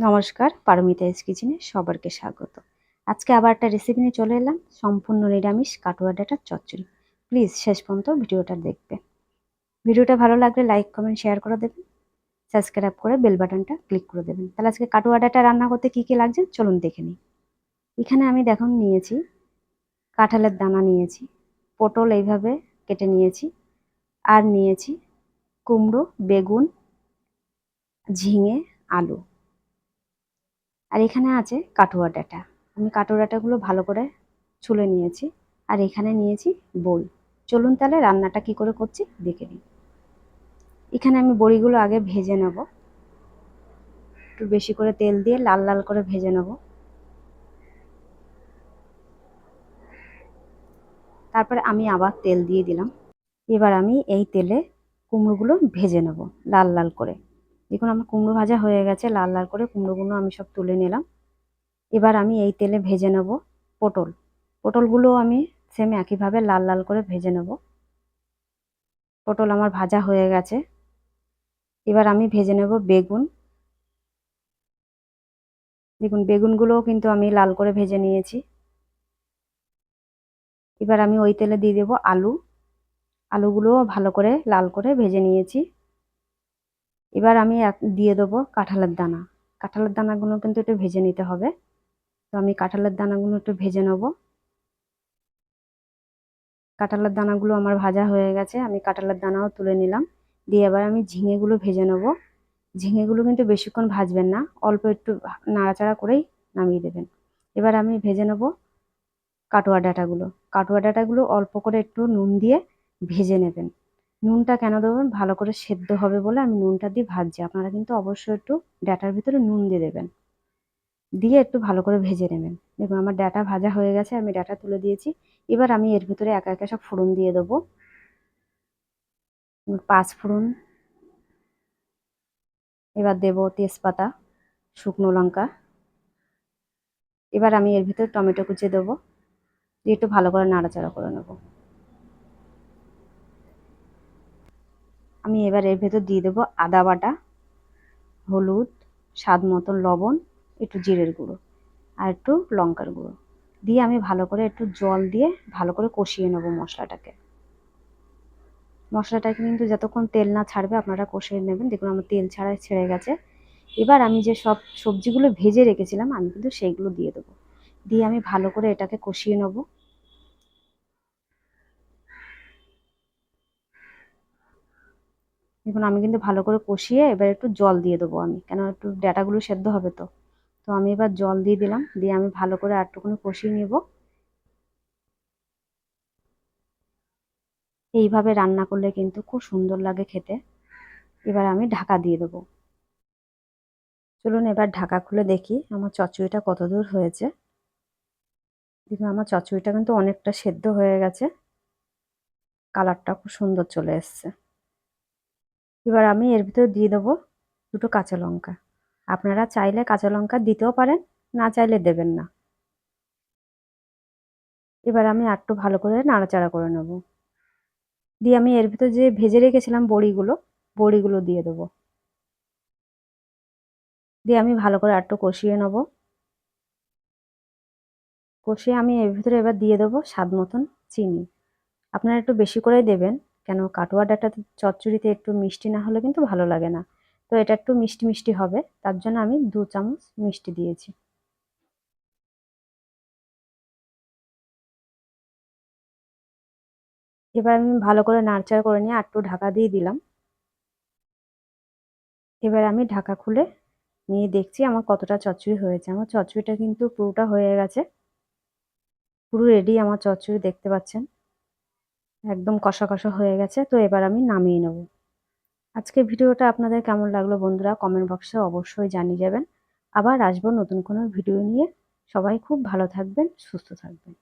নমস্কার, পারমিতা এস কিচেনে সবাইকে স্বাগত। আজকে আবার একটা রেসিপি নিয়ে চলে এলাম, সম্পূর্ণ নিরামিষ কাটোয়া ডাঁটার চচ্চড়ি। প্লিজ শেষ পর্যন্ত ভিডিওটা দেখবে। ভিডিওটা ভালো লাগলে লাইক, কমেন্ট, শেয়ার করে দেবেন। সাবস্ক্রাইব করে বেল বাটনটা ক্লিক করে দেবেন। তাহলে আজকে কাটোয়া ডাঁটা রান্না করতে কী কী লাগছে চলুন দেখে নিই। এখানে আমি দেখুন নিয়েছি কাঁঠালের দানা নিয়েছি, পটল এইভাবে কেটে নিয়েছি, আর নিয়েছি কুমড়ো, বেগুন, ঝিঙে, আলু, আর এখানে আছে কাটোয়া ডাঁটা। আমি কাটোয়া ডাঁটাগুলো ভালো করে ছুলে নিয়েছি, আর এখানে নিয়েছি বড়ি। চলুন তাহলে রান্নাটা কি করে করছি দেখে নিই। এখানে আমি বড়িগুলো আগে ভেজে নেব, একটু বেশি করে তেল দিয়ে লাল লাল করে ভেজে নেব। তারপরে আমি আবার তেল দিয়ে দিলাম। এবার আমি এই তেলে কুমড়োগুলো ভেজে নেব লাল লাল করে। দেখুন আমার কুমড়ো ভাজা হয়ে গেছে, লাল লাল করে কুমড়োগুলো আমি সব তুলে নিলাম। এবার আমি এই তেলে ভেজে নেব পটল। পটলগুলো আমি সেম একইভাবে লাল লাল করে ভেজে নেব। পটল আমার ভাজা হয়ে গেছে। এবার আমি ভেজে নেব বেগুন। দেখুন বেগুনগুলোও কিন্তু আমি লাল করে ভেজে নিয়েছি। এবার আমি ওই তেলে দিয়ে দেবো আলু। আলুগুলোও ভালো করে লাল করে ভেজে নিয়েছি। এবার আমি দিয়ে দেবো কাঁঠালের দানা। কাঁঠালের দানাগুলো কিন্তু একটু ভেজে নিতে হবে, তো আমি কাঁঠালের দানাগুলো একটু ভেজে নেব। কাঁঠালের দানাগুলো আমার ভাজা হয়ে গেছে, আমি কাঁঠালের দানাও তুলে নিলাম। দিয়ে এবার আমি ঝিঙেগুলো ভেজে নেব। ঝিঙেগুলো কিন্তু বেশিক্ষণ ভাজবেন না, অল্প একটু নাড়াচাড়া করেই নামিয়ে দেবেন। এবার আমি ভেজে নেব কাটোয়া ডাঁটাগুলো। কাটোয়া ডাঁটাগুলো অল্প করে একটু নুন দিয়ে ভেজে নেবেন। নুনটা কেন দেবেন, ভালো করে সেদ্ধ হবে বলে আমি নুনটা দিয়ে ভাজছি। আপনারা কিন্তু অবশ্যই একটু ডাঁটার ভিতরে নুন দিয়ে দেবেন, দিয়ে একটু ভালো করে ভেজে নেবেন। দেখুন আমার ডাঁটা ভাজা হয়ে গেছে, আমি ডাঁটা তুলে দিয়েছি। এবার আমি এর ভিতরে একা একা সব ফোড়ন দিয়ে দেবো। পাঁচ ফোড়ন, এবার দেব তেজপাতা, শুকনো লঙ্কা। এবার আমি এর ভিতরে টমেটো কুচি দেবো, দিয়ে একটু ভালো করে নাড়াচাড়া করে নেব। আমি এবার এর ভেতর দিয়ে দেবো আদা বাটা, হলুদ, স্বাদ মতন লবণ, একটু জিরের গুঁড়ো, আর একটু লঙ্কার গুঁড়ো দিয়ে আমি ভালো করে একটু জল দিয়ে ভালো করে কষিয়ে নেব মশলাটাকে। মশলাটাকে কিন্তু যতক্ষণ তেল না ছাড়বে আপনারা কষিয়ে নেবেন। দেখুন আমার তেল ছেড়ে গেছে। এবার আমি যে সব সবজিগুলো ভেজে রেখেছিলাম আমি কিন্তু সেইগুলো দিয়ে দেবো, দিয়ে আমি ভালো করে এটাকে কষিয়ে নেব। দেখুন আমি কিন্তু ভালো করে কষিয়ে এবার একটু জল দিয়ে দেবো আমি, কেন একটু ডাঁটাগুলো সেদ্ধ হবে তো। তো আমি এবার জল দিয়ে দিলাম, দিয়ে আমি ভালো করে আরেকটুখানি কষিয়ে নেব। এইভাবে রান্না করলে কিন্তু খুব সুন্দর লাগে খেতে। এবার আমি ঢাকা দিয়ে দেবো। চলুন এবার ঢাকা খুলে দেখি আমার চচ্চড়িটা কত দূর হয়েছে। দেখুন আমার চচ্চড়িটা কিন্তু অনেকটা সেদ্ধ হয়ে গেছে, কালারটা খুব সুন্দর চলে এসছে। এবার আমি এর ভিতরে দিয়ে দেবো দুটো কাঁচা লঙ্কা। আপনারা চাইলে কাঁচা লঙ্কা দিতেও পারেন, না চাইলে দেবেন না। এবার আমি আরেকটু ভালো করে নাড়াচাড়া করে নেব, দিয়ে আমি এর ভিতরে যে ভেজে রেখেছিলাম বড়িগুলো দিয়ে দেবো, দিয়ে আমি ভালো করে আরেকটু কষিয়ে নেব। কষিয়ে আমি এর ভিতরে এবার দিয়ে দেবো স্বাদ মতন চিনি। আপনারা একটু বেশি করেই দেবেন, কেন কাটোয়া ডাঁটা চচ্চড়িতে একটু মিষ্টি না হলে কিন্তু ভালো লাগে না। তো এটা একটু মিষ্টি মিষ্টি হবে, তার জন্য আমি 2 চামচ মিষ্টি দিয়েছি। এবার আমি ভালো করে নাড়চাড়া করে নিয়ে একটু ঢাকা দিয়ে দিলাম। এবার আমি ঢাকা খুলে নিয়ে দেখছি আমার কতটা চচ্চড়ি হয়েছে। আমার চচ্চড়িটা কিন্তু পুরোটা হয়ে গেছে, পুরো রেডি আমার চচ্চড়ি, দেখতে পাচ্ছেন একদম কষা কষা হয়ে গেছে। তো এবার আমি নামিয়ে নেব। আজকের ভিডিওটা আপনাদের কেমন লাগলো বন্ধুরা কমেন্ট বক্সে অবশ্যই জানিয়ে যাবেন। আবার আসবো নতুন কোনো ভিডিও নিয়ে। সবাই খুব ভালো থাকবেন, সুস্থ থাকবেন।